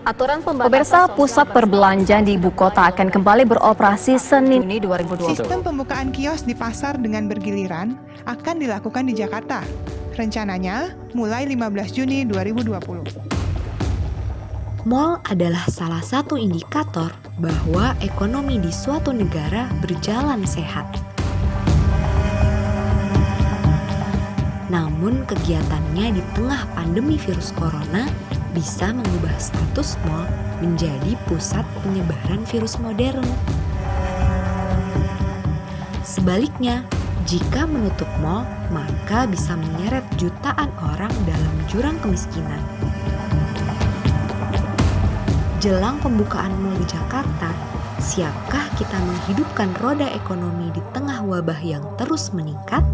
Pemirsa, pusat perbelanjaan di ibu kota akan kembali beroperasi Senin Juni 2020. Sistem pembukaan kios di pasar dengan bergiliran akan dilakukan di Jakarta. Rencananya mulai 15 Juni 2020. Mal adalah salah satu indikator bahwa ekonomi di suatu negara berjalan sehat. Namun kegiatannya di tengah pandemi virus corona bisa mengubah status mal menjadi pusat penyebaran virus modern. Sebaliknya, jika menutup mal, maka bisa menyeret jutaan orang dalam jurang kemiskinan. Jelang pembukaan mal di Jakarta, siapkah kita menghidupkan roda ekonomi di tengah wabah yang terus meningkat?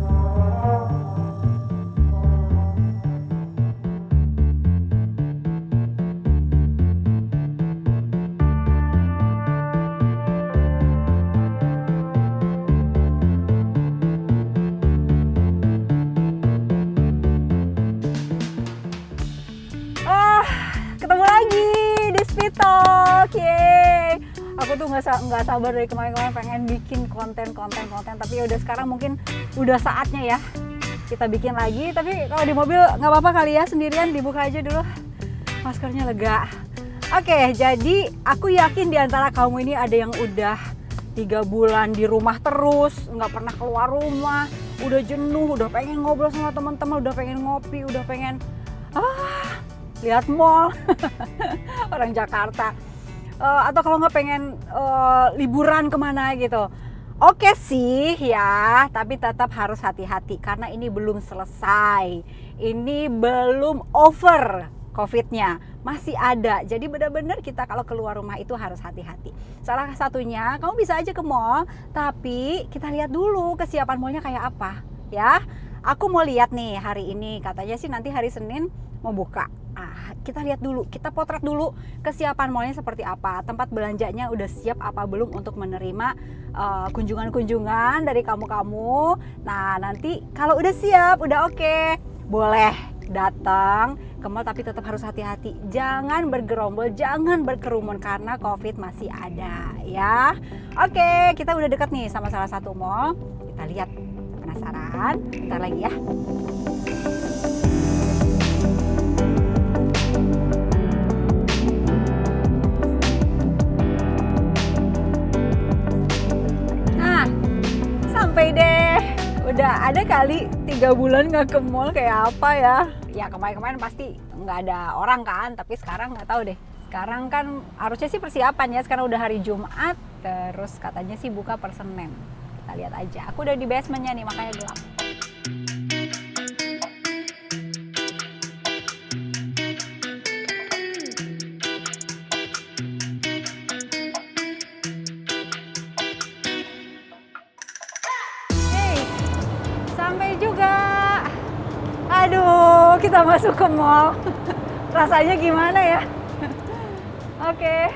Ketemu lagi di Speed Talk, yeay. Aku tuh nggak sabar dari kemarin-kemarin pengen bikin konten, tapi ya udah sekarang mungkin udah saatnya ya kita bikin lagi. Tapi kalau di mobil nggak apa-apa kali ya, sendirian dibuka aja dulu, maskernya lega. Oke, jadi aku yakin di antara kamu ini ada yang udah 3 bulan di rumah terus, nggak pernah keluar rumah, udah jenuh, udah pengen ngobrol sama teman-teman, udah pengen ngopi, udah pengen lihat mall. Orang Jakarta. Atau kalau nggak pengen liburan kemana gitu. Oke sih ya, tapi tetap harus hati-hati karena ini belum selesai. Ini belum over COVID-nya, masih ada. Jadi benar-benar kita kalau keluar rumah itu harus hati-hati. Salah satunya, kamu bisa aja ke mall, tapi kita lihat dulu kesiapan mallnya kayak apa ya. Aku mau lihat nih hari ini, katanya sih nanti hari Senin mau buka. Kita lihat dulu, kita potret dulu kesiapan mallnya seperti apa, tempat belanjanya udah siap apa belum untuk menerima kunjungan-kunjungan dari kamu-kamu. Nah nanti kalau udah siap, udah oke, boleh datang ke mall, tapi tetap harus hati-hati, jangan bergerombol, jangan berkerumun karena COVID masih ada ya. Oke, kita udah dekat nih sama salah satu mall, kita lihat. Penasaran? Bentar lagi ya. Sampai deh, udah ada kali 3 bulan nggak ke mall, kayak apa ya? Ya kemarin-kemarin pasti nggak ada orang kan, tapi sekarang nggak tahu deh. Sekarang kan harusnya sih persiapan ya, sekarang udah hari Jumat, terus katanya sih buka per Senin. Kita lihat aja, aku udah di basementnya nih makanya gelap. Sampai juga. Aduh, kita masuk ke mall. Rasanya gimana ya? Oke.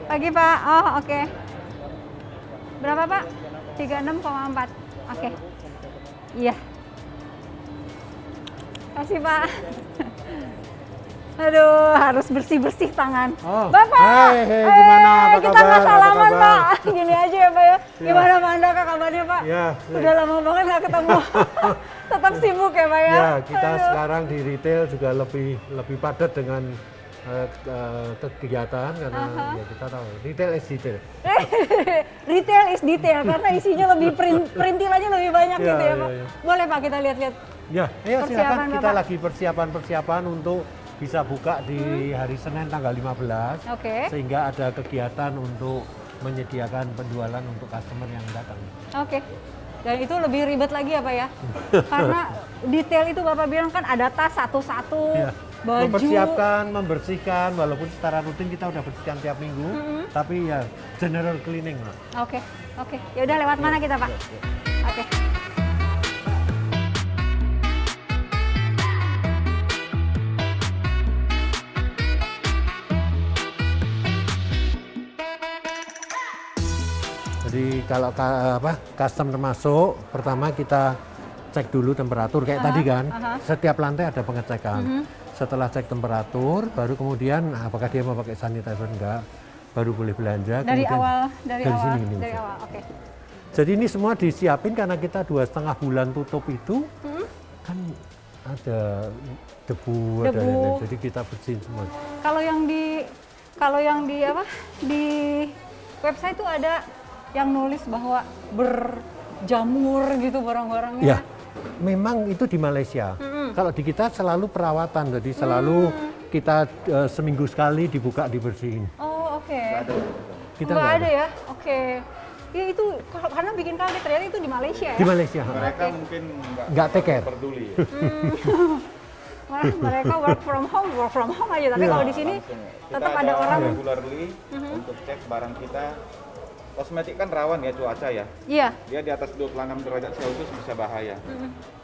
Pagi Pak. Oh oke. Berapa Pak? 36,4. Oke. Iya. Kasih Pak. Aduh, harus bersih-bersih tangan. Oh. Bapak, Hey, gimana? Apa kita kabar? nggak salaman Apa kabar? Pak. Gini aja ya Pak ya. Gimana Pak Anda kabarnya Pak? Ya, Udah lama banget nggak ketemu. Tetap sibuk ya Pak ya? ya kita Aduh. sekarang di retail juga lebih padat dengan kegiatan karena ya kita tahu retail is detail. Retail is detail karena isinya lebih perintilannya lebih banyak Ya, gitu ya ya, Pak. ya. Boleh Pak kita lihat-lihat. Ya, ayo Persiapan, silakan kita Bapak. lagi persiapan untuk bisa buka di hari Senin tanggal 15. Oke. Sehingga ada kegiatan untuk menyediakan penjualan untuk customer yang datang. Oke. Dan itu lebih ribet lagi ya Pak ya? Karena detail itu Bapak bilang kan ada tas satu-satu, Ya. baju. Mempersiapkan, membersihkan, walaupun secara rutin kita udah bersihkan tiap minggu, tapi ya general cleaning lah. Oke. Ya udah lewat mana kita Pak? Oke. Jadi kalau customer masuk, pertama kita cek dulu temperatur kayak tadi kan. Setiap lantai ada pengecekan. Setelah cek temperatur, baru kemudian apakah dia mau pakai sanitizer enggak, baru boleh belanja. Dari kemudian, awal, dari awal, sini ini. dari awal. Oke. Jadi ini semua disiapin karena kita 2,5 bulan tutup itu, kan ada debu, ada Debu. lain-lain. Jadi kita bersihin semua. Kalau yang di apa? Di website tuh ada yang nulis bahwa berjamur gitu barang-barangnya. Ya, memang itu di Malaysia. Kalau di kita selalu perawatan, jadi selalu kita seminggu sekali dibuka dibersihin. Oh, oke. Kita Nggak nggak ada ya? Oke. Ya itu karena bikin kaget ternyata itu di Malaysia ya. Di Malaysia. Mereka mungkin Nggak take care. peduli ya. Mereka work from home aja. Tapi Iya. kalau di sini Kita tetap ada orang. regularly untuk cek barang kita. Kosmetik kan rawan ya cuaca ya. Iya. Dia di atas 26 derajat Celcius bisa bahaya.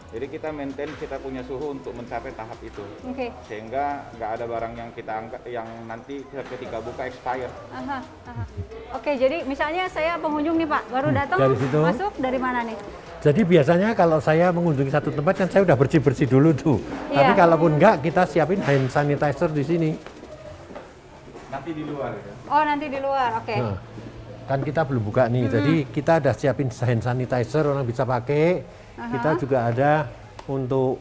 Jadi kita maintain kita punya suhu untuk mencapai tahap itu. Oke. Sehingga nggak ada barang yang kita angkat yang nanti ketika buka expired. Aha. Oke, jadi misalnya saya pengunjung nih Pak, baru datang dari situ. masuk dari mana nih? Jadi biasanya kalau saya mengunjungi satu tempat kan saya udah bersih-bersih dulu tuh. Iya. Tapi kalaupun enggak, kita siapin hand sanitizer di sini. Nanti di luar ya. Oh, nanti di luar. Oke. Nah, kan kita belum buka nih, jadi kita ada siapin hand sanitizer orang bisa pakai. Kita juga ada untuk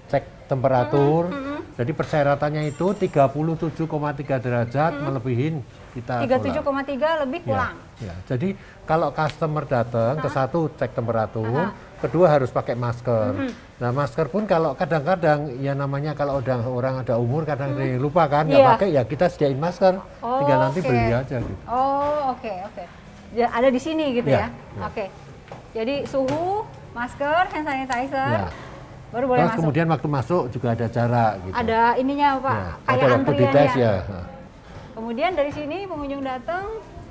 cek temperatur. Jadi persyaratannya itu 37,3 derajat melebihin kita 37,3 lebih pulang. Ya. Jadi kalau customer datang ke satu cek temperatur, kedua harus pakai masker. Nah masker pun kalau kadang-kadang ya namanya kalau udah orang ada umur kadang lupa kan nggak Iya. pakai ya kita sediain masker, Oh, tinggal nanti oke. beli aja gitu. Oh, oke. Ya, ada di sini gitu Ya, ya. ya. Oke. Jadi suhu, masker, hand sanitizer, Ya. baru boleh Terus masuk. kemudian waktu masuk juga ada jarak gitu. Ada ininya Pak, Ya, kayak ada waktu dites antriannya. ya. Kemudian dari sini pengunjung datang,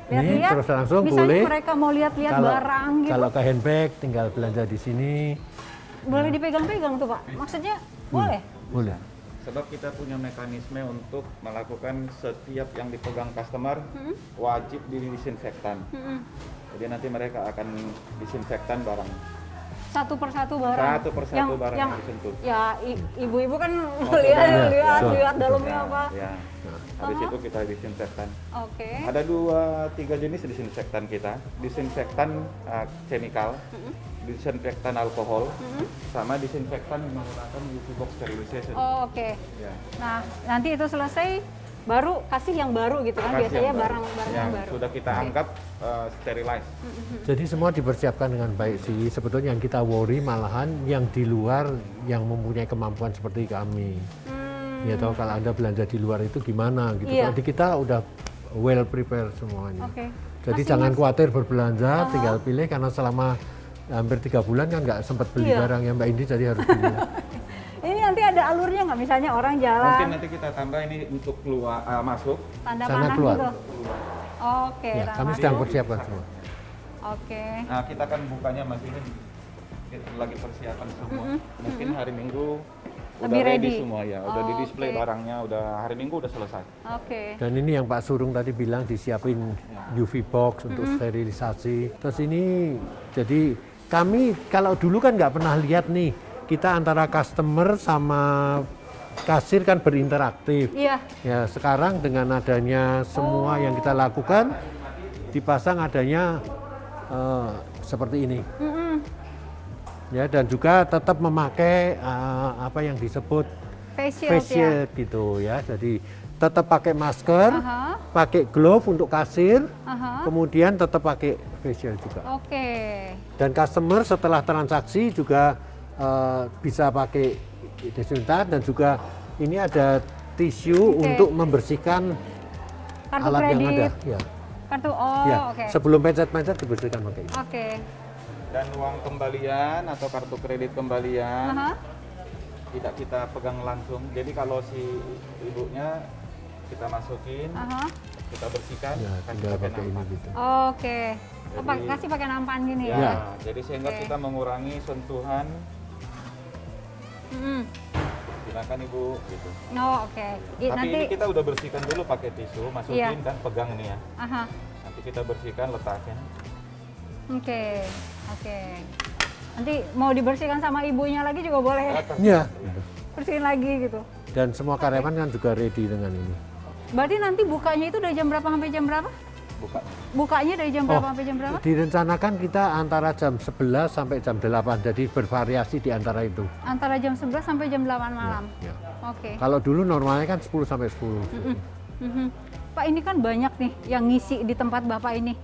Ini lihat-lihat. terus langsung misalnya boleh. mereka mau lihat-lihat barang gitu. Kalau ke handbag tinggal belanja di sini. Boleh dipegang-pegang tuh Pak. Maksudnya boleh? Boleh. Sebab kita punya mekanisme untuk melakukan setiap yang dipegang customer wajib didisinfektan. Jadi nanti mereka akan disinfektan barang. Satu persatu barang. Satu persatu barang yang disentuh. Ya ibu-ibu kan iya, betul. lihat dalamnya apa. Ya. Habis itu kita disinfektan. Oke. Ada 3 jenis disinfektan kita. Disinfektan chemical, disinfektan alkohol, sama disinfektan menggunakan UV box sterilization. Oh, oke. Ya. Nah, nanti itu selesai baru kasih yang baru gitu kan. Kasih Biasanya yang baru. barang-barang yang baru. Sudah kita anggap sterilize. Jadi semua dipersiapkan dengan baik sih. Sebetulnya yang kita worry malahan yang di luar yang mempunyai kemampuan seperti kami. Ya tahu kalau Anda belanja di luar itu gimana gitu. Iya. Kalau di kita udah well prepared semuanya. Oke. Jadi Masih, jangan Mas. khawatir berbelanja, tinggal pilih karena selama hampir 3 bulan kan nggak sempat beli Iya. barang yang Mbak Indi jadi harus beli. Ini nanti ada alurnya nggak? Misalnya orang jalan, Mungkin nanti kita tambah ini untuk keluar masuk. tanda Sana panah keluar. gitu. Oke. Ya, tanda kami panah. sedang persiapkan semua. Oke. Nah, kita kan bukanya masih ini kita lagi persiapan semua. Mungkin hari Minggu udah Lebih ready. semua ya, udah di display Oke. barangnya, udah hari Minggu udah selesai. Oke. Dan ini yang Pak Surung tadi bilang disiapin UV box untuk sterilisasi. Terus ini jadi kami kalau dulu kan nggak pernah lihat nih kita antara customer sama kasir kan berinteraktif. Iya. Ya sekarang dengan adanya semua yang kita lakukan dipasang adanya seperti ini. Ya dan juga tetap memakai apa yang disebut Face shield, face ya. shield gitu ya. Jadi tetap pakai masker, Aha. pakai glove untuk kasir, Aha. kemudian tetap pakai face shield juga. Oke. Dan customer setelah transaksi juga bisa pakai desinfektan dan juga ini ada tisu Oke. untuk membersihkan Kartu alat yang kredit. ada. Ya. Kartu oh, Ya. oke. Sebelum pencet-pencet dibersihkan pakai ini. Oke. Dan uang kembalian atau kartu kredit kembalian Aha. tidak kita pegang langsung. Jadi kalau si ibunya kita masukin, Aha. kita bersihkan, Ya, kasih tinggal pakai pakai ini nampan. gitu. Oke. Jadi- Kasih pakai nampan gini Ya, ya. jadi sehingga Oke. kita mengurangi sentuhan. Mm. Silakan ibu, gitu. Oh, oke. Tapi Nanti ini kita udah bersihkan dulu pakai tisu, masukin Iya. kan, pegang ini ya. aha. Nanti kita bersihkan, letakin. Oke. Oke. Nanti mau dibersihkan sama ibunya lagi juga boleh. Ya. Bersihin lagi gitu. Dan semua karyawan kan juga ready dengan ini. Berarti nanti bukanya itu dari jam berapa sampai jam berapa? Bukanya dari jam berapa sampai jam berapa? Direncanakan kita antara jam 11 sampai jam 8, jadi bervariasi di antara itu. Antara jam 11 sampai jam 8 malam. Ya. Oke. Kalau dulu normalnya kan 10 sampai 10. Mhm. Pak, ini kan banyak nih yang ngisi di tempat Bapak ini.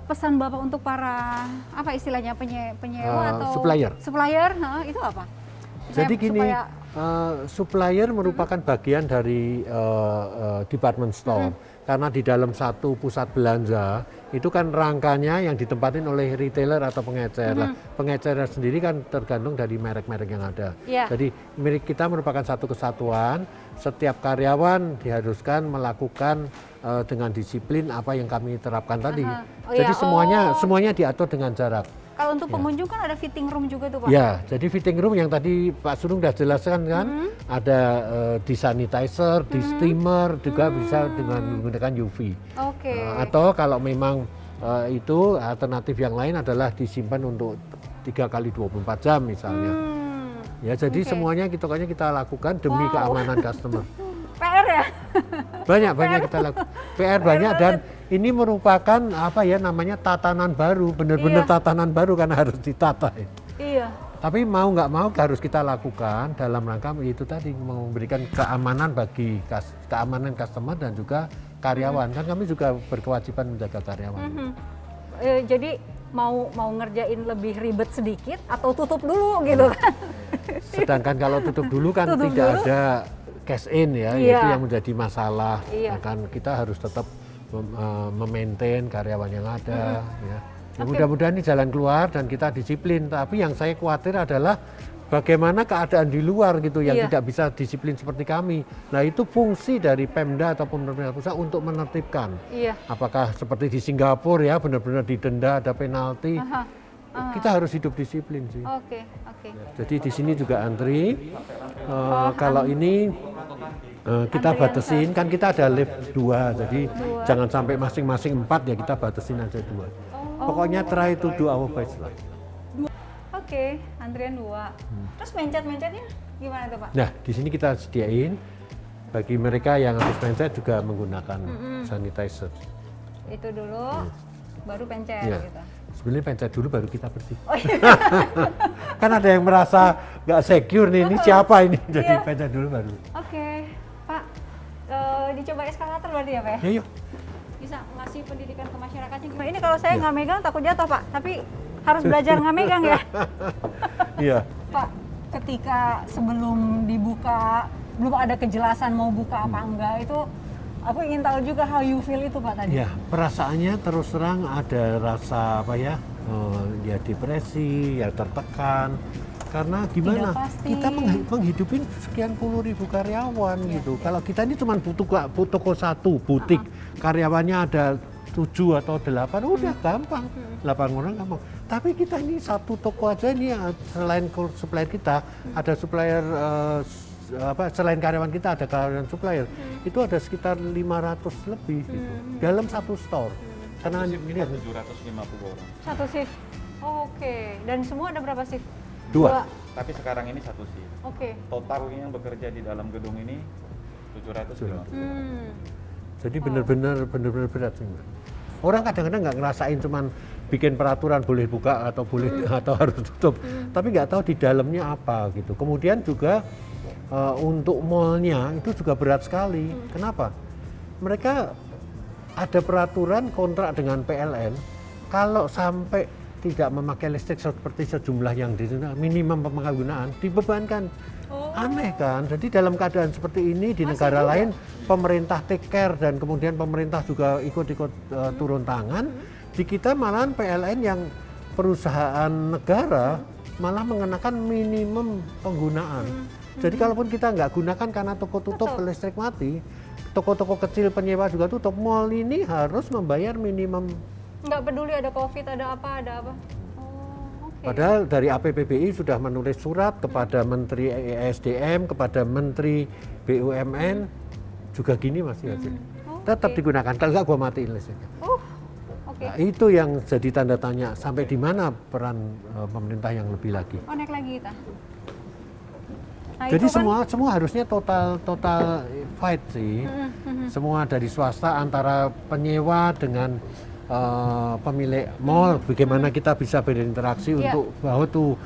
Pesan Bapak untuk para apa istilahnya penyewa atau supplier. Supplier, itu apa? Jadi Saya- gini, supaya- supplier merupakan bagian dari department store. Karena di dalam satu pusat belanja itu kan rangkanya yang ditempatin oleh retailer atau pengecer. Lah, pengecernya sendiri kan tergantung dari merek-merek yang ada. Iya. Jadi milik kita merupakan satu kesatuan. Setiap karyawan diharuskan melakukan dengan disiplin apa yang kami terapkan tadi. Oh, Jadi iya. semuanya diatur dengan jarak. Kalau untuk pengunjung kan ada fitting room juga tuh Pak. Ya, jadi fitting room yang tadi Pak Surung sudah jelaskan kan, ada di sanitizer, di steamer, juga bisa dengan menggunakan UV. Oke. Atau kalau memang itu alternatif yang lain adalah disimpan untuk 3 kali 24 jam misalnya. Ya, jadi Oke. semuanya kita lakukan demi keamanan customer. PR ya? Banyak kita lakukan. PR banyak dan ini merupakan apa ya namanya tatanan baru, benar-benar Iya. tatanan baru karena harus ditata. Iya. Tapi mau nggak mau harus kita lakukan dalam rangka itu tadi memberikan keamanan bagi keamanan customer dan juga karyawan. Kan kami juga berkewajiban menjaga karyawan. Jadi mau ngerjain lebih ribet sedikit atau tutup dulu gitu kan? Sedangkan kalau tutup dulu kan Tutup tidak dulu. ada cash in ya, Iya. itu yang menjadi masalah. Iya. Nah, kan kita harus tetap memaintain karyawan yang ada. Ya. Ya, Oke. mudah-mudahan ini jalan keluar dan kita disiplin. Tapi yang saya khawatir adalah bagaimana keadaan di luar gitu yang Iya. tidak bisa disiplin seperti kami. Nah itu fungsi dari Pemda ataupun pemerintah pusat untuk menertibkan. Iya. Apakah seperti di Singapura ya benar-benar didenda, ada penalti. Kita harus hidup disiplin sih. Oke. Jadi di sini juga antri. Kalau ini kita batasin, kan kita ada lift 2, jadi jangan sampai masing-masing 4 ya, kita batasin aja 2. Pokoknya try to do our best lah. Oke, antrian 2. Terus mencet-mencetnya gimana tuh Pak? Nah di sini kita sediain bagi mereka yang habis pencet juga menggunakan sanitizer. Itu dulu, baru pencet Ya. gitu. Sebenarnya pencet dulu baru kita bersih. Oh iya. Kan ada yang merasa nggak secure nih, ini siapa ini? Jadi Iya. pencet dulu baru. Oke, Pak, dicoba eskalator berarti ya Pak ya? Ya yuk. Bisa ngasih pendidikan ke masyarakatnya gimana? Ini kalau saya nggak megang takut jatuh Pak, tapi harus belajar nggak megang ya. Iya. Pak, ketika sebelum dibuka, belum ada kejelasan mau buka apa enggak, itu aku ingin tahu juga how you feel itu Pak tadi. Ya, perasaannya terus terang ada rasa apa ya? Ya depresi, ya tertekan. Karena gimana? Tidak pasti. Kita menghidupin sekian puluh ribu karyawan gitu. Kalau kita ini cuma butuh toko satu, butik, karyawannya ada 7 atau 8, udah gampang. 8 orang gampang. Tapi kita ini satu toko aja ini selain supplier kita, ada supplier selain karyawan kita ada karyawan supplier. Itu ada sekitar 500 lebih gitu. Dalam satu store. Karena ini 750 orang. Satu shift. Oke, dan semua ada berapa shift? 2. Tapi sekarang ini satu shift. Oke. Total yang bekerja di dalam gedung ini 750. Jadi benar-benar berat sih, Mbak. Orang kadang-kadang nggak ngerasain cuman bikin peraturan boleh buka atau boleh atau harus tutup, tapi nggak tahu di dalamnya apa gitu. Kemudian juga untuk mallnya itu juga berat sekali. Kenapa? Mereka ada peraturan kontrak dengan PLN kalau sampai tidak memakai listrik seperti sejumlah yang minimum penggunaan dibebankan. Aneh kan? Jadi dalam keadaan seperti ini di negara lain pemerintah take care dan kemudian pemerintah juga ikut-ikut turun tangan. Di kita malahan PLN yang perusahaan negara malah mengenakan minimum penggunaan. Jadi kalaupun kita nggak gunakan karena toko tutup, listrik mati, toko-toko kecil penyewa juga tutup, mall ini harus membayar minimum. Nggak peduli ada COVID, ada apa. Oh, oke. Padahal dari APBBI sudah menulis surat kepada Menteri ESDM, kepada Menteri BUMN, juga gini masih aja. Tetap digunakan, kalau nggak gua matiin listriknya. Oke. Nah, itu yang jadi tanda tanya, sampai di mana peran pemerintah yang lebih lagi. Oh, naik lagi kita. Nah, Jadi itu kan, semua harusnya total fight sih. Semua dari swasta antara penyewa dengan pemilik mall, bagaimana kita bisa berinteraksi Iya. untuk how to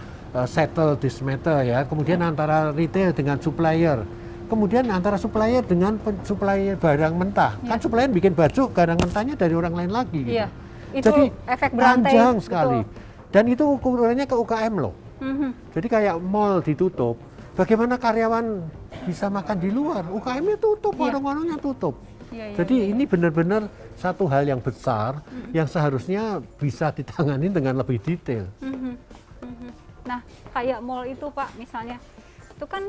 settle this matter ya. Kemudian antara retail dengan supplier. Kemudian antara supplier dengan supplier barang mentah. Kan supplier bikin baju, barang mentahnya dari orang lain lagi. Gitu. iya, itu Jadi efek berantai. panjang betul. sekali. Dan itu ukurannya ke UKM loh. Jadi kayak mall ditutup, bagaimana karyawan bisa makan di luar? UKM-nya tutup, Iya. warung-warungnya tutup. Iya, iya, Jadi ini benar-benar satu hal yang besar yang seharusnya bisa ditangani dengan lebih detail. Nah, kayak mall itu Pak, misalnya, itu kan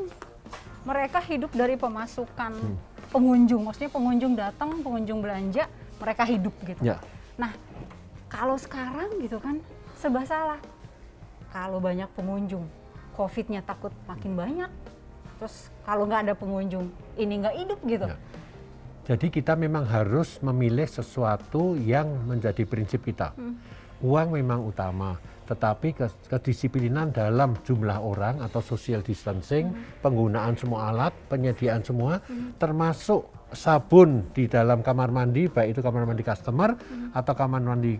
mereka hidup dari pemasukan pengunjung, maksudnya pengunjung datang, pengunjung belanja, mereka hidup gitu. Ya, Nah, kalau sekarang gitu kan, serba salah. Kalau banyak pengunjung, COVID-nya takut makin banyak. Terus kalau nggak ada pengunjung, ini nggak hidup gitu. Ya. Jadi kita memang harus memilih sesuatu yang menjadi prinsip kita. Uang memang utama, tetapi kedisiplinan dalam jumlah orang atau social distancing, penggunaan semua alat, penyediaan semua, termasuk sabun di dalam kamar mandi, baik itu kamar mandi customer atau kamar mandi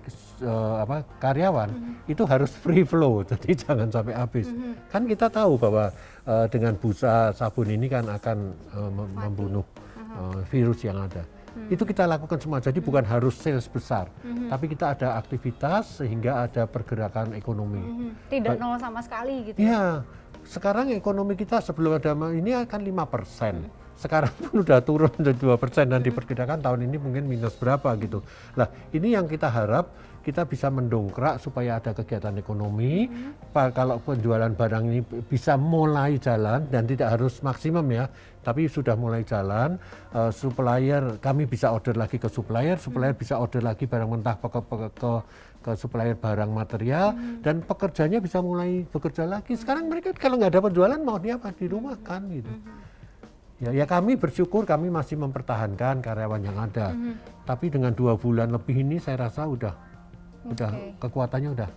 karyawan, itu harus free flow, jadi jangan sampai habis. Kan kita tahu bahwa dengan busa sabun ini kan akan membunuh virus yang ada. Itu kita lakukan semua, jadi bukan harus sales besar, tapi kita ada aktivitas sehingga ada pergerakan ekonomi. Tidak nol sama sekali gitu. Ya, sekarang ekonomi kita sebelum ada ini akan 5%. Sekarang pun udah turun jadi 2% dan diperkirakan tahun ini mungkin minus berapa gitu. Lah, ini yang kita harap kita bisa mendongkrak supaya ada kegiatan ekonomi. Kalau penjualan barang ini bisa mulai jalan dan tidak harus maksimum ya, tapi sudah mulai jalan. Supplier kami bisa order lagi ke supplier, supplier bisa order lagi barang mentah ke supplier barang material, dan pekerjanya bisa mulai bekerja lagi. Sekarang mereka kalau nggak ada penjualan mau dia apa di rumah kan gitu. Ya kami bersyukur kami masih mempertahankan karyawan yang ada. Tapi dengan 2 bulan lebih ini saya rasa udah kekuatannya udah.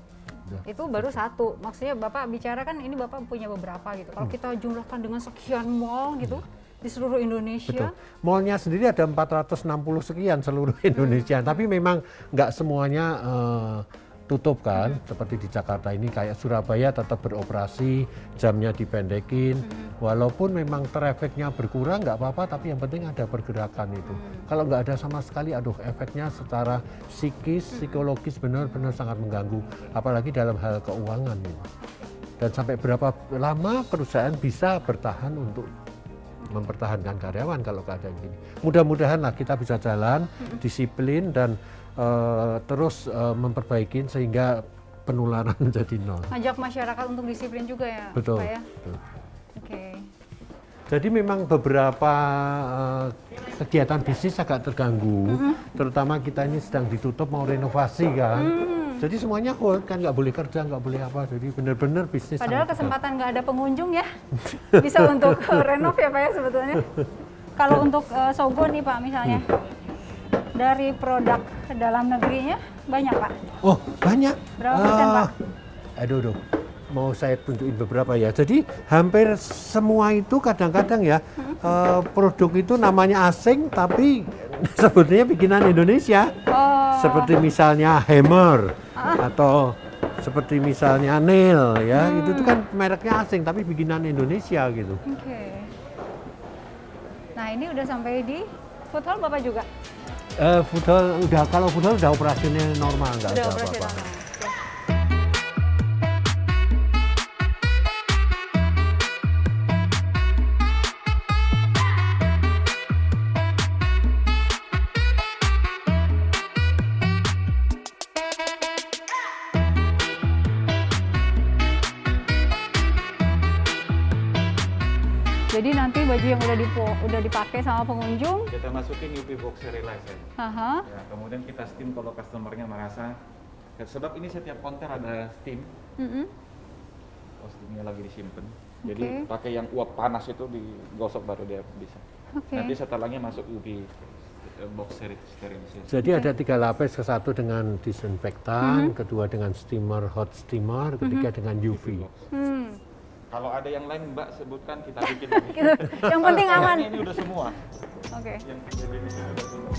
Itu baru satu. Maksudnya Bapak bicara kan ini Bapak punya beberapa gitu. Kalau kita jumlahkan dengan sekian mall gitu di seluruh Indonesia. Betul. Mallnya sendiri ada 460 sekian seluruh Indonesia. Tapi memang nggak semuanya tutup kan, seperti di Jakarta ini, kayak Surabaya tetap beroperasi, jamnya dipendekin, walaupun memang trafficnya berkurang nggak apa-apa, tapi yang penting ada pergerakan itu. Kalau nggak ada sama sekali, aduh efeknya secara psikologis benar-benar sangat mengganggu, apalagi dalam hal keuangan ini. Dan sampai berapa lama perusahaan bisa bertahan untuk mempertahankan karyawan kalau keadaan gini. Mudah-mudahan lah kita bisa jalan, disiplin dan terus memperbaiki sehingga penularan menjadi nol. Ngajak masyarakat untuk disiplin juga ya, Betul. Pak ya. Betul. Oke. Jadi memang beberapa kegiatan bisnis agak terganggu, terutama kita ini sedang ditutup mau renovasi kan. Jadi semuanya hold kan, nggak boleh kerja, nggak boleh apa. Jadi benar-benar bisnis. Padahal sangat kesempatan nggak ada pengunjung ya, bisa untuk renov ya Pak ya sebetulnya. Kalau untuk Sogo nih Pak misalnya, dari produk dalam negerinya banyak Pak? Oh banyak. Berapa persen Pak? Aduh, mau saya tunjukin beberapa ya. Jadi hampir semua itu kadang-kadang ya produk itu namanya asing tapi sebetulnya bikinan Indonesia. Oh, Seperti misalnya Hammer atau seperti misalnya Nail ya, itu tuh kan mereknya asing tapi bikinan Indonesia gitu. oke. Nah ini udah sampai di food hall Bapak juga? Food hall udah, kalau food hall udah operasional normal, nggak Udah ada operasional. apa-apa. Oke. Jadi nanti baju yang udah dipakai sama pengunjung, Kita masukin UV box sterilizer. haha, Ya, kemudian kita steam kalau customernya merasa, sebab ini setiap konter ada steam. Oh, steamnya lagi disimpan. Jadi Oke. pakai yang uap panas itu digosok baru dia bisa. Oke. Nanti setelahnya masuk UV box sterilisasi. Jadi ada 3 lapis, satu dengan disinfektan, kedua dengan steamer, hot steamer, ketiga dengan UV. Kalau ada yang lain Mbak sebutkan, kita bikin lagi. Yang penting aman. Ini udah semua. Oke. Yang jadi ini udah semua.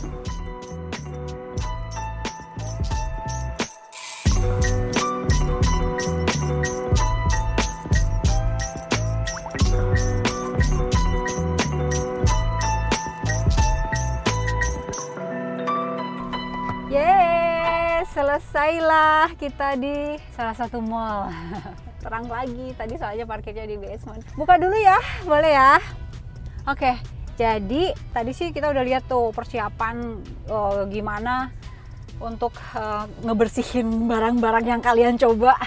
Yeay, selesailah kita di salah satu mall. Terang lagi, tadi soalnya parkirnya di basement. Buka dulu ya, boleh ya? Oke, jadi tadi sih kita udah lihat tuh persiapan gimana untuk ngebersihin barang-barang yang kalian coba.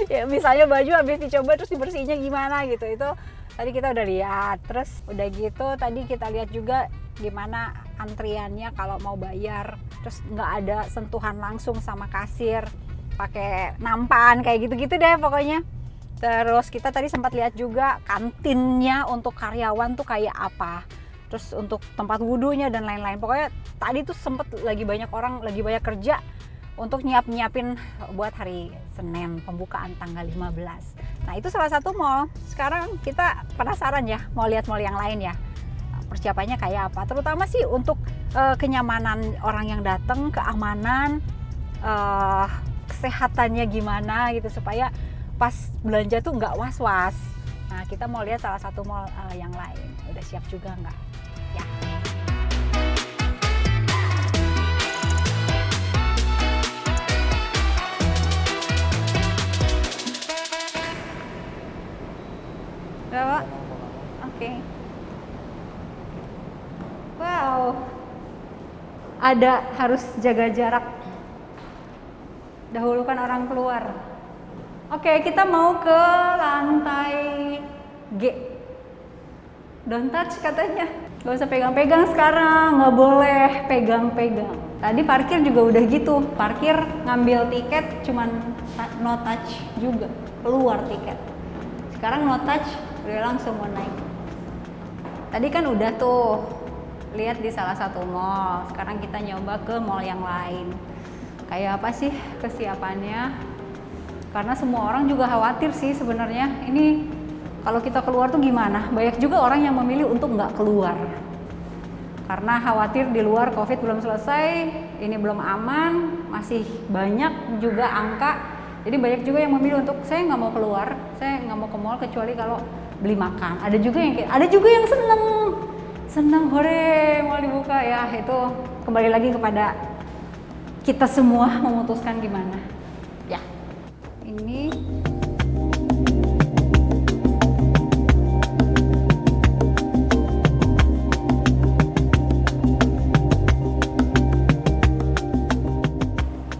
Ya misalnya baju habis dicoba terus dibersihinnya gimana gitu. Itu tadi kita udah lihat. Terus udah gitu tadi kita lihat juga gimana antriannya kalau mau bayar. Terus nggak ada sentuhan langsung sama kasir, pakai nampan kayak gitu-gitu deh pokoknya. Terus kita tadi sempat lihat juga kantinnya untuk karyawan tuh kayak apa. Terus untuk tempat wudhunya dan lain-lain. Pokoknya tadi tuh sempet lagi banyak orang, lagi banyak kerja untuk nyiapin buat hari Senin pembukaan tanggal 15. Nah itu salah satu mall. Sekarang kita penasaran ya mau lihat mall yang lain ya. Persiapannya kayak apa? Terutama sih untuk kenyamanan orang yang datang, keamanan, kesehatannya gimana gitu supaya pas belanja tuh nggak was-was. Nah kita mau lihat salah satu mall yang lain. Udah siap juga nggak? Ya. Udah, Pak? Oke. Wow. Ada harus jaga jarak. Dahulukan orang keluar. Oke, kita mau ke lantai G. Don't touch katanya. Gak usah pegang-pegang sekarang, nggak boleh pegang-pegang. Tadi parkir juga udah gitu. Parkir ngambil tiket cuman no touch juga. Keluar tiket. Sekarang no touch, udah langsung mau naik. Tadi kan udah tuh lihat di salah satu mall. Sekarang kita nyoba ke mall yang lain. Kayak apa sih kesiapannya? Karena semua orang juga khawatir sih sebenarnya. Ini kalau kita keluar tuh gimana? Banyak juga orang yang memilih untuk nggak keluar. Karena khawatir di luar COVID belum selesai, ini belum aman, masih banyak juga angka. Jadi banyak juga yang memilih untuk saya nggak mau keluar, saya nggak mau ke mall kecuali kalau beli makan. Ada juga yang seneng hore mau dibuka ya. Itu kembali lagi kepada kita semua memutuskan gimana. Ya, ini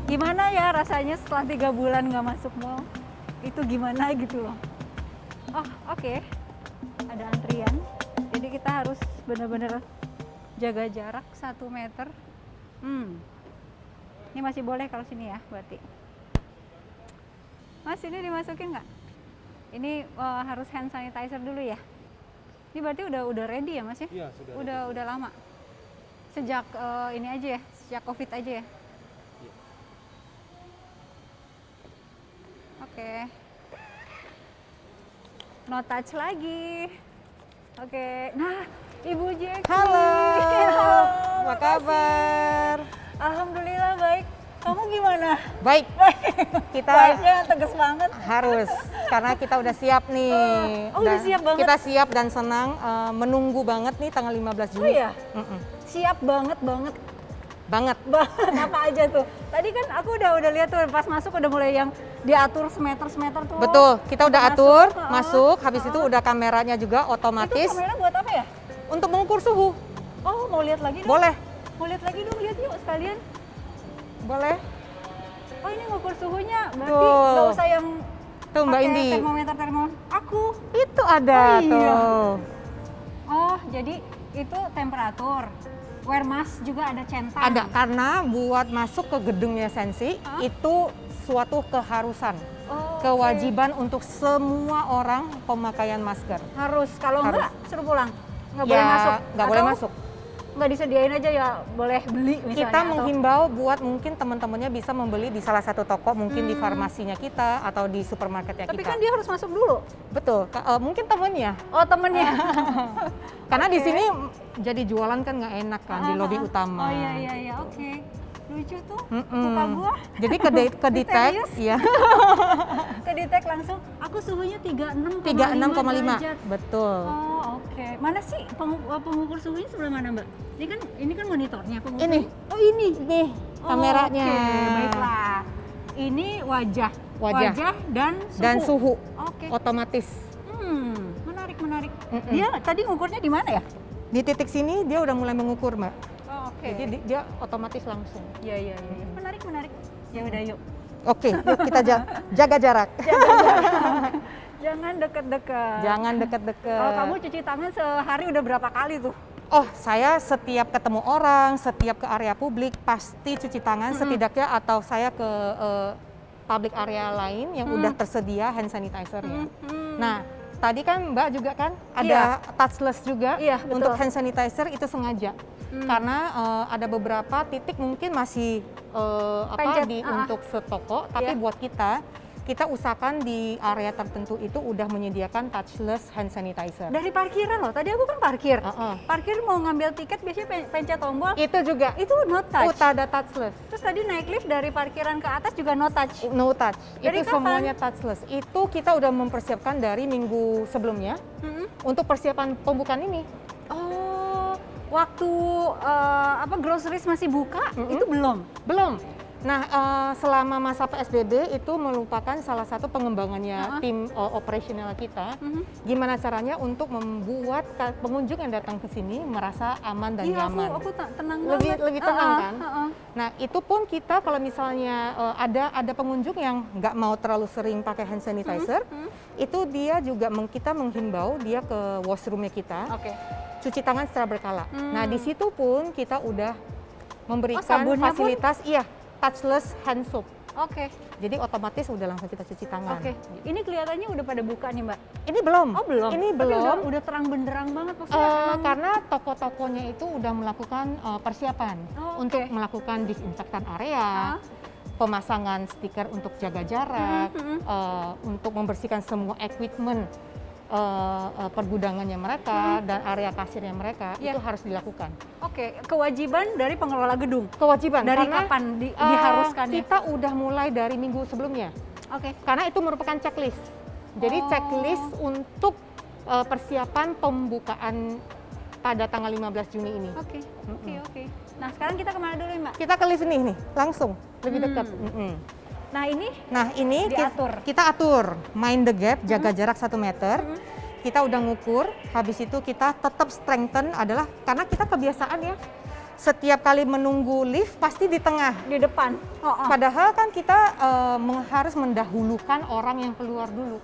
gimana ya rasanya setelah 3 bulan nggak masuk mall? Itu gimana gitu loh. Oh oke. Ada antrian. Jadi kita harus benar-benar jaga jarak 1 meter. Ini masih boleh kalau sini ya berarti. Mas ini dimasukin nggak? Ini harus hand sanitizer dulu ya. Ini berarti udah ready ya Mas ya? Iya, sudah. Udah lama. Sejak ini aja ya, sejak COVID aja ya. Oke. No touch lagi. Oke. Nah, Ibu Jackie. Halo. Apa kabar? Alhamdulillah baik. Kamu gimana? Baik. Kita Baiknya tegas banget. harus karena kita udah siap nih. Oh, udah siap banget. Kita siap dan senang menunggu banget nih tanggal 15 Juni. Oh iya? Siap banget. Banget. Apa aja tuh? Tadi kan aku udah lihat tuh pas masuk udah mulai yang diatur semeter tuh. Betul, kita udah atur, Masuk. masuk, habis itu udah kameranya juga otomatis Itu kamera buat apa ya? untuk mengukur suhu. Oh, mau lihat lagi dong? Boleh, Mau lihat lagi dong, lihat yuk sekalian. boleh. Oh, ini ngukur suhunya, berarti Tuh. nggak usah yang Tuh Mbak pakai Indi, termometer. Aku. itu ada Oh, iya. tuh. Oh, jadi itu temperatur. Wear mask juga ada centang. Ada, karena buat masuk ke gedungnya Sensi itu suatu keharusan. Oh, Kewajiban untuk semua orang pemakaian masker. harus. Kalau Harus. enggak suruh pulang. Nggak boleh masuk. Nggak boleh Atau masuk. nggak disediain aja ya boleh beli misalnya? Kita atau- menghimbau buat mungkin teman-temannya bisa membeli di salah satu toko, mungkin di farmasinya kita atau di supermarketnya Tapi kita. kan dia harus masuk dulu. Betul, mungkin temennya. Oh temennya. Karena di Oke. sini jadi jualan kan nggak enak kan di lobi utama. Oh iya, oke. Lucu tuh. Mm-mm. Muka gua Jadi ke detect, Misterius. ya ke detect langsung. Aku suhunya 36,5 36,5. derajat. Betul. Oh oke. Mana sih pengukur suhunya sebelah mana Mbak? Ini kan monitornya pengukur. Ini. Oh ini. Nih kameranya. Oke, baiklah. Ini wajah. Wajah. dan suhu. Dan suhu Oke. otomatis. Menarik. Mm-mm. Dia tadi ngukurnya di mana ya? Di titik sini dia udah mulai mengukur, Mbak. Oh, oke. Jadi dia otomatis langsung. Iya. Menarik. Ya udah yuk. Oke, yuk kita jaga jarak. Jangan deket-deket. Jangan deket-deket. Kalau kamu cuci tangan sehari udah berapa kali tuh? Oh, saya setiap ketemu orang, setiap ke area publik pasti cuci tangan setidaknya, atau saya ke public area lain yang udah tersedia hand sanitizer-nya. Nah, tadi kan Mbak juga kan ada touchless juga. Iya, betul. Untuk hand sanitizer itu sengaja. Karena ada beberapa titik mungkin masih Pencet, untuk setoko, tapi Iya. buat kita usahakan di area tertentu itu udah menyediakan touchless hand sanitizer. Dari parkiran loh. Tadi aku kan parkir. Heeh. Parkir mau ngambil tiket biasanya pencet tombol. Itu juga Itu no touch. ada touchless. Terus tadi naik lift dari parkiran ke atas juga no touch. No touch. Dari Itu kapan? semuanya touchless. Itu kita udah mempersiapkan dari minggu sebelumnya untuk persiapan pembukaan ini. Oh, waktu groceries masih buka itu belum. Belum. Nah, selama masa PSBB itu merupakan salah satu pengembangannya tim operasional kita. Gimana caranya untuk membuat pengunjung yang datang ke sini merasa aman dan Iya, nyaman. aku tenang lebih banget. lebih tenang kan. Heeh. Nah, itu pun kita kalau misalnya ada pengunjung yang nggak mau terlalu sering pakai hand sanitizer, itu dia juga kita menghimbau dia ke washroomnya kita, Oke. cuci tangan secara berkala. Nah, di situ pun kita udah memberikan sabunnya pun? fasilitas touchless hand soap. Oke. Jadi otomatis udah langsung kita cuci tangan. Oke. Ini kelihatannya udah pada buka nih, Mbak. Ini belum. Oh, belum. Ini Tapi belum. udah terang benderang banget maksudnya. emang- Karena toko-tokonya itu udah melakukan persiapan Oh, untuk oke. melakukan disinfektan area, pemasangan stiker untuk jaga jarak, untuk membersihkan semua equipment pergudangannya mereka dan area kasirnya mereka, Iya. itu harus dilakukan. Oke, kewajiban dari pengelola gedung. Kewajiban. Dari karena, kapan diharuskannya? Kita udah mulai dari minggu sebelumnya. Oke. Karena itu merupakan checklist. Jadi checklist untuk persiapan pembukaan pada tanggal 15 Juni ini. Oke. Nah, sekarang kita kemana dulu, Mbak? Kita ke lift nih, langsung lebih dekat. Nah, ini Nah, ini Diatur. kita atur, mind the gap, jaga jarak 1 meter. Kita udah ngukur, habis itu kita tetap strengthen adalah karena kita kebiasaan ya, setiap kali menunggu lift pasti di tengah. di depan. Padahal kan kita harus mendahulukan orang yang keluar dulu.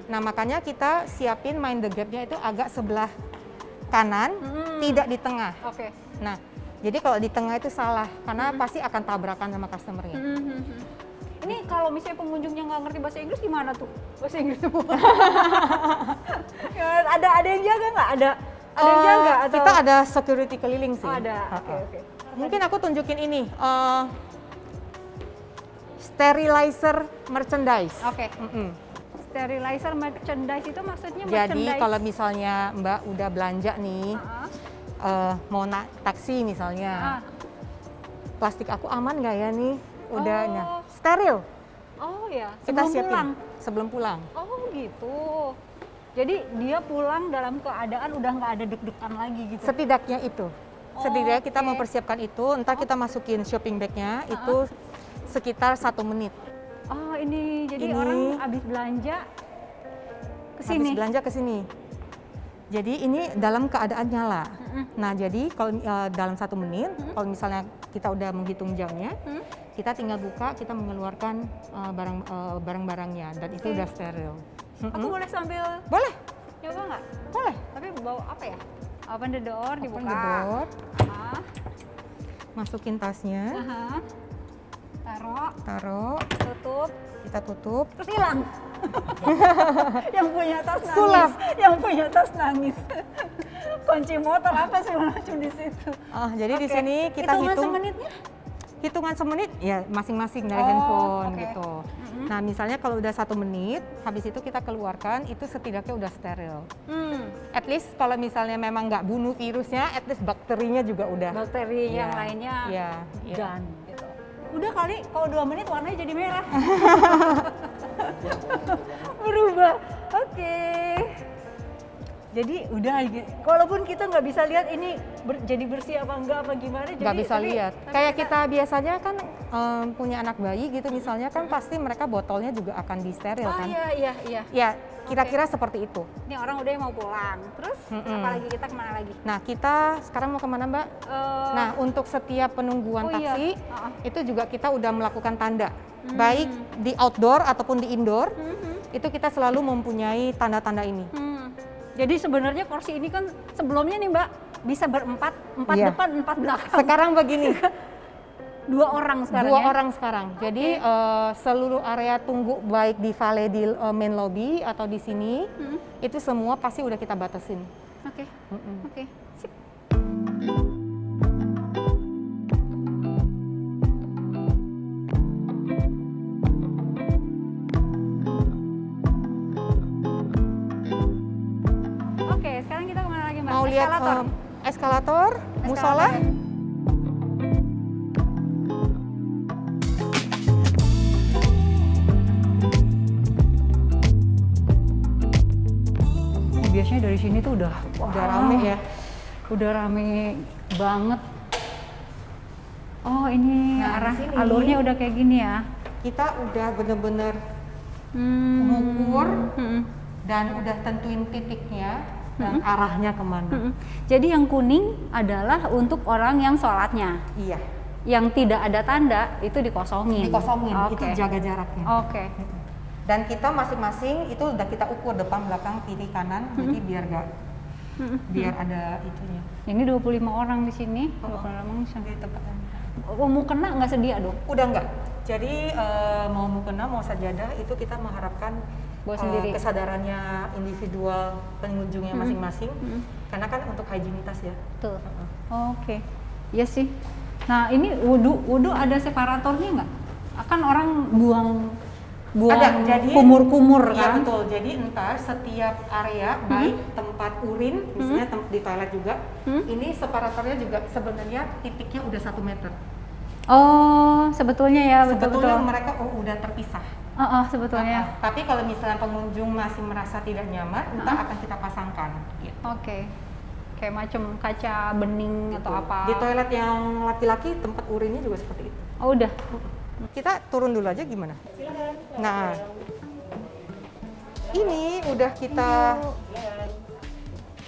Nah, makanya kita siapin mind the gap-nya itu agak sebelah kanan, tidak di tengah. Oke. Nah, jadi kalau di tengah itu salah, karena pasti akan tabrakan sama customer-nya. Ini kalau misalnya pengunjungnya nggak ngerti bahasa Inggris gimana tuh? Bahasa Inggris semua. ada yang jaga nggak? Ada yang jaga atau? Kita ada security keliling sih. Oh, ada. Oke. Mungkin aku tunjukin ini, sterilizer merchandise. Oke. Sterilizer merchandise itu maksudnya Jadi merchandise. kalau misalnya Mbak udah belanja nih, mau naik taksi misalnya, plastik aku aman nggak ya nih? Udah, Oh. nah, steril. Oh ya, Kita sebelum siapin pulang. sebelum pulang. Oh gitu. Jadi dia pulang dalam keadaan udah nggak ada deg-degan lagi gitu. Setidaknya itu. Setidaknya kita oke. mempersiapkan itu, entar kita masukin shopping bag-nya itu sekitar 1 menit. Oh ini jadi Ini. orang habis belanja ke sini. Habis belanja ke sini. Jadi ini dalam keadaan nyala. Nah, jadi kalau dalam 1 menit, kalau misalnya kita udah menghitung jamnya, kita tinggal buka, kita mengeluarkan barang-barangnya dan itu udah steril. Aku boleh sambil Boleh, nyoba nggak? boleh. Tapi bawa apa ya? Open the door, Open dibuka. the door, Ah, masukin tasnya, aha. taruh, Tutup, kita tutup. terus hilang. Yang punya tas nangis. Sulap. Yang punya tas nangis. kunci motor apa segala macam di situ. Jadi di Oke. sini kita Hitungan hitung semenitnya? hitungan semenit ya masing-masing dari Oh, handphone oke. gitu. Nah misalnya kalau udah 1 menit, habis itu kita keluarkan itu setidaknya udah steril. At least kalau misalnya memang nggak bunuh virusnya, at least bakterinya juga udah. Bakteri yang Iya, lainnya iya, iya. done gitu. Udah kali kalau 2 menit warnanya jadi merah. Berubah. Oke. Jadi udah, walaupun kita nggak bisa lihat ini jadi bersih apa enggak apa gimana. Nggak bisa lihat. Kayak kita biasanya kan punya anak bayi gitu misalnya kan pasti mereka botolnya juga akan disteril Oh kan. iya. Ya kira-kira seperti itu. Ini orang udah mau pulang. Terus apalagi kita kemana lagi? Nah kita sekarang mau kemana Mbak? Nah untuk setiap penungguan Oh iya. taksi itu juga kita udah melakukan tanda. Baik di outdoor ataupun di indoor, itu kita selalu mempunyai tanda-tanda ini. Jadi sebenarnya kursi ini kan sebelumnya nih Mbak bisa berempat, 4 Iya. depan, 4 belakang. Sekarang begini, 2 orang sekarang 2 ya? orang sekarang. Jadi seluruh area tunggu baik di valet di main lobby atau di sini, itu semua pasti udah kita batasin. Oke. Oke. Sip. Oke, sekarang kita kemana lagi Mbak? Mau lihat Eskalator. eskalator, musola? Eskalator. Biasanya dari sini tuh udah rame ya. Udah rame banget. Oh ini Nah, arah di sini. alurnya udah kayak gini ya. Kita udah bener-bener mengukur Hmm. dan udah tentuin titiknya dan arahnya kemana. Jadi yang kuning adalah untuk orang yang sholatnya. Iya, Yang tidak ada tanda itu dikosongin. dikosongin, itu Oke. jaga jaraknya. Oke. Dan kita masing-masing itu udah kita ukur depan, belakang, kiri, kanan, jadi biar ada itunya. Ini 25 orang di sini. 25 orang Di tempat yang mau kena nggak sedia dong? udah enggak. Jadi mau mukena mau sajadah itu kita mengharapkan Bawa sendiri. kesadarannya individual pengunjungnya masing-masing. Karena kan untuk higienitas ya. Betul. Oke. Iya sih. Nah ini wudhu ada separatornya nggak? Akan orang buang Ada, jadi kumur-kumur Iya kan? betul. Jadi entar setiap area baik tempat urin, misalnya di toilet juga, ini separatornya juga sebenarnya titiknya udah 1 meter. Oh sebetulnya ya betul-betul. Sebetulnya mereka udah terpisah. Sebetulnya. Tapi kalau misalnya pengunjung masih merasa tidak nyaman, entar akan kita pasangkan. Gitu. Oke. Kayak macam kaca bening atau apa? Di toilet yang laki-laki tempat urinnya juga seperti itu. Oh udah. Kita turun dulu aja gimana? Nah, ini udah kita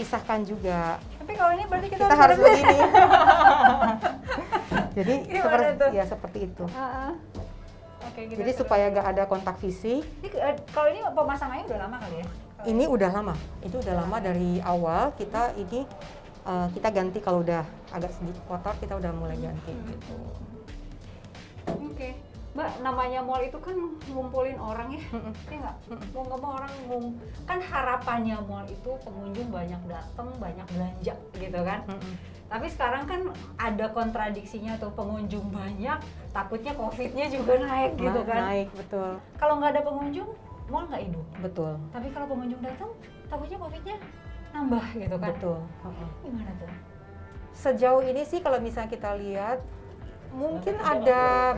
pisahkan juga. Tapi kalau ini berarti kita, Kita harus begini. Jadi Gimana tuh? seperti itu. Oke, gitu. Jadi supaya nggak ada kontak fisik. Kalau ini pemasangannya udah lama kali ya? Ini udah lama. Itu udah lama dari awal kita ini kita ganti kalau udah agak sedikit kotor kita udah mulai ganti gitu. Oke. Mbak, namanya mall itu kan ngumpulin orang ya, iya nggak? Mau nggak mau orang kan harapannya mall itu pengunjung banyak datang, banyak belanja gitu kan. Tapi sekarang kan ada kontradiksinya tuh, pengunjung banyak, takutnya COVID-nya juga naik gitu kan. Naik, betul. Kalau nggak ada pengunjung, mall nggak hidup. Betul. Tapi kalau pengunjung datang, takutnya COVID-nya nambah gitu kan. Betul. Gimana tuh? Sejauh ini sih kalau misalnya kita lihat mungkin ada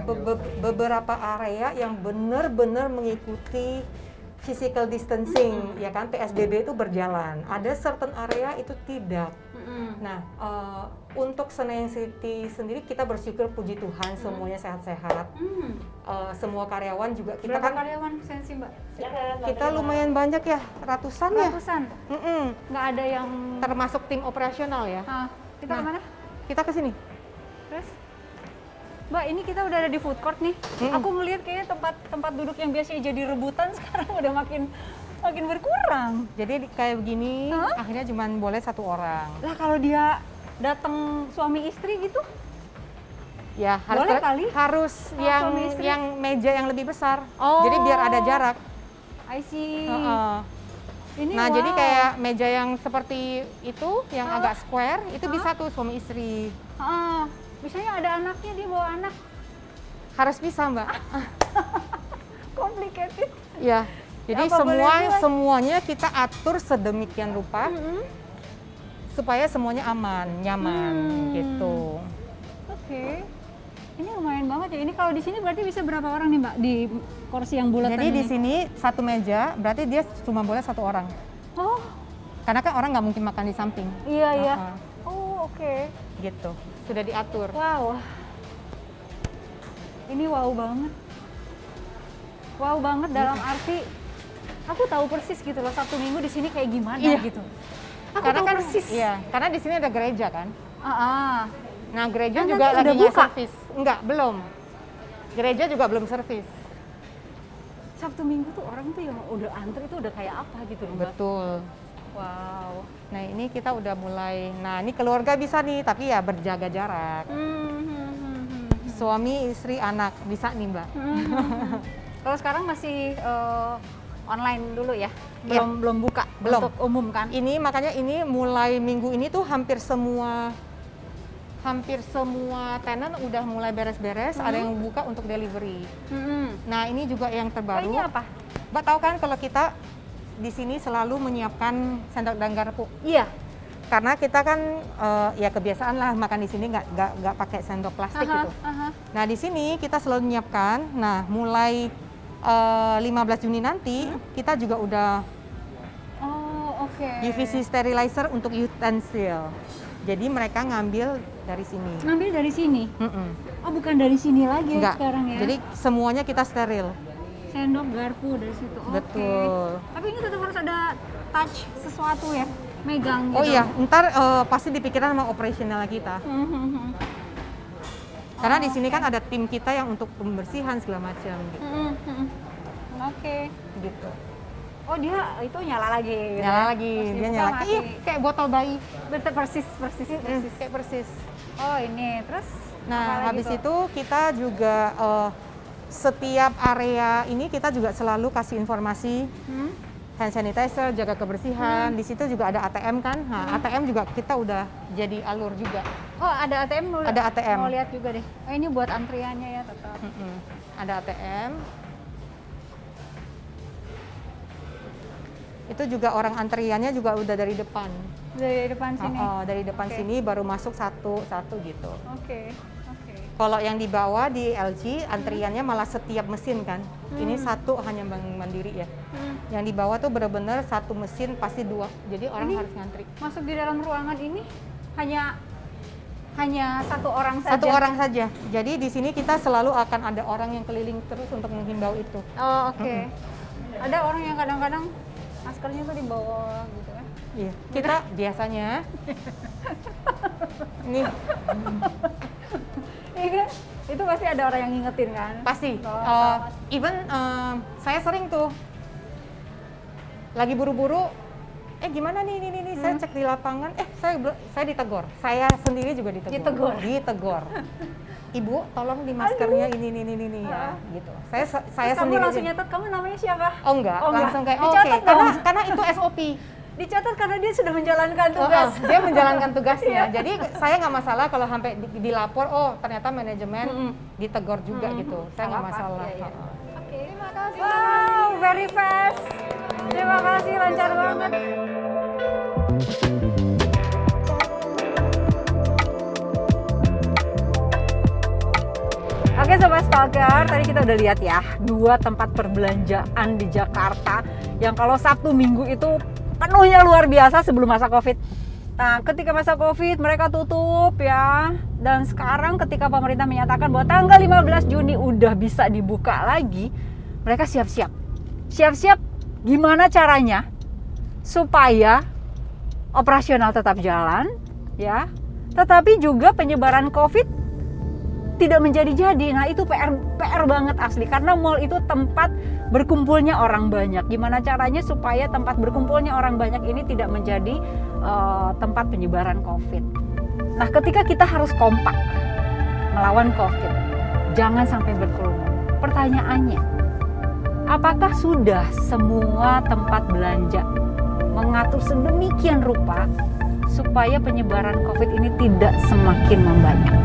beberapa area yang benar-benar mengikuti physical distancing, ya kan, PSBB itu berjalan. Ada certain area itu tidak. Nah, untuk Senayan City sendiri kita bersyukur puji Tuhan semuanya sehat-sehat. Semua karyawan juga kita Berapa kan karyawan sensi Mbak? kita lumayan banyak ya, ratusan ya. Ratusan? Nggak ada yang... Termasuk tim operasional ya. Kita kemana? Kita ke sini. Terus? Mbak, ini kita udah ada di food court nih. Aku ngelihat kayaknya tempat duduk yang biasanya jadi rebutan sekarang udah makin berkurang. Jadi kayak begini, akhirnya cuma boleh 1 orang. Lah kalau dia datang suami istri gitu? Ya, Boleh kali? harus suami istri? yang meja yang lebih besar. Oh. Jadi biar ada jarak. I see. Ini Nah, wow. jadi kayak meja yang seperti itu, yang agak square, itu bisa tuh suami istri. Misalnya ada anaknya, dia bawa anak, Harus bisa, Mbak. complicated. Ya. Jadi Apa boleh buat? semuanya kita atur sedemikian rupa supaya semuanya aman, nyaman gitu. Oke. Ini lumayan banget ya. Ini kalau di sini berarti bisa berapa orang nih, Mbak, di kursi yang bulatan Jadi di ini? sini satu meja berarti dia cuma boleh satu orang. Oh, Karena kan orang nggak mungkin makan di samping. iya iya. Heeh. Oh, oke. Gitu. Sudah diatur. Wow. Ini wow banget. Wow banget dalam arti aku tahu persis gitu loh Sabtu Minggu di sini kayak gimana Iya. gitu. Aku Karena tahu kan persis. Iya, karena di sini ada gereja kan. Nah, gereja Dan juga nanti lagi udah buka? servis. Enggak, belum. Gereja juga belum servis. Sabtu Minggu tuh orang tuh yang udah antri tuh udah kayak apa gitu loh, Mbak. Betul. Wow. Nah, ini kita udah mulai. Nah, ini keluarga bisa nih, tapi ya berjaga jarak. Suami, istri, anak bisa nih, Mbak. Kalau sekarang masih online dulu ya? Iya. Belum buka Belum. untuk umum kan? Ini makanya ini mulai minggu ini tuh hampir semua tenan udah mulai beres-beres, ada yang buka untuk delivery. Nah, ini juga yang terbaru. Ini apa? Mbak tahu kan kalau kita di sini selalu menyiapkan sendok dan garpu. Iya. Karena kita kan ya kebiasaan lah makan di sini nggak pakai sendok plastik gitu. Nah, di sini kita selalu menyiapkan. Nah, mulai 15 Juni nanti kita juga udah Oh, oke. UVC sterilizer untuk utensil. Jadi mereka ngambil dari sini. Ngambil dari sini? Mm-mm. Oh, bukan dari sini lagi Enggak. sekarang ya? Jadi semuanya kita steril. Sendok garpu dari situ. Oke. Betul. Tapi ini tetap harus ada touch sesuatu ya, megang gitu. Oh iya, ntar pasti dipikiran sama operasional kita. Karena di sini kan ada tim kita yang untuk pembersihan segala macam gitu. Oke. Gitu. Oh, dia itu nyala lagi. gitu Nyala ya? lagi, Terus dia dibuka nyala. mati. Iya, kayak botol bayi. Betul, persis. Kayak persis. Oh, ini. Terus Nah, apa lagi habis tuh? itu kita juga setiap area ini kita juga selalu kasih informasi hand sanitizer, jaga kebersihan. Di situ juga ada ATM kan. Nah, ATM juga kita udah jadi alur juga. Oh, ada ATM dulu. Ada ATM. Mau lihat juga deh. Oh, ini buat antriannya ya tetap. Ada ATM. Itu juga orang antriannya juga udah dari depan. Dari depan sini. Dari depan Oke. sini baru masuk satu gitu. Oke. Kalau yang di bawah di LG antriannya malah setiap mesin kan. Ini satu hanya Bank Mandiri ya. Yang di bawah tuh benar-benar satu mesin pasti dua. Jadi orang Ini harus ngantri. Masuk di dalam ruangan ini hanya satu orang saja. Satu orang saja. Jadi di sini kita selalu akan ada orang yang keliling terus untuk menghimbau itu. Oh, oke. Ada orang yang kadang-kadang maskernya tuh di bawah gitu kan. Iya. Kita biasanya ini Iya kan? Itu pasti ada orang yang ngingetin kan? pasti. Oh, Even saya sering tuh lagi buru-buru. Gimana nih ini saya cek di lapangan. Saya ditegur. Saya sendiri juga ditegur. Ditegur. Ibu, tolong di maskernya ini ya, gitu. Saya Terus kamu sendiri. langsung nyatet, kamu namanya siapa? Oh enggak, Oh, enggak. langsung kayak Dicatat oke. dong. Karena itu SOP. Dicatat karena dia sudah menjalankan tugas. Dia menjalankan tugasnya. Jadi saya nggak masalah kalau sampai dilapor, oh ternyata manajemen ditegur juga gitu. Saya nggak Apa-apa. masalah. Iya, iya. Oke, terima kasih. Wow, very fast. Terima kasih, lancar banget. Oke Sobat Stalker, tadi kita udah lihat ya 2 tempat perbelanjaan di Jakarta yang kalau Sabtu Minggu itu penuhnya luar biasa sebelum masa Covid. Nah, ketika masa Covid mereka tutup ya. Dan sekarang ketika pemerintah menyatakan bahwa tanggal 15 Juni udah bisa dibuka lagi, mereka siap-siap. Siap-siap gimana caranya supaya operasional tetap jalan ya, tetapi juga penyebaran Covid tidak menjadi-jadi. Nah, itu PR banget asli karena mall itu tempat berkumpulnya orang banyak. Gimana caranya supaya tempat berkumpulnya orang banyak ini tidak menjadi tempat penyebaran Covid. Nah, ketika kita harus kompak melawan Covid, jangan sampai berkerumun. Pertanyaannya, apakah sudah semua tempat belanja mengatur sedemikian rupa supaya penyebaran COVID ini tidak semakin membanyak.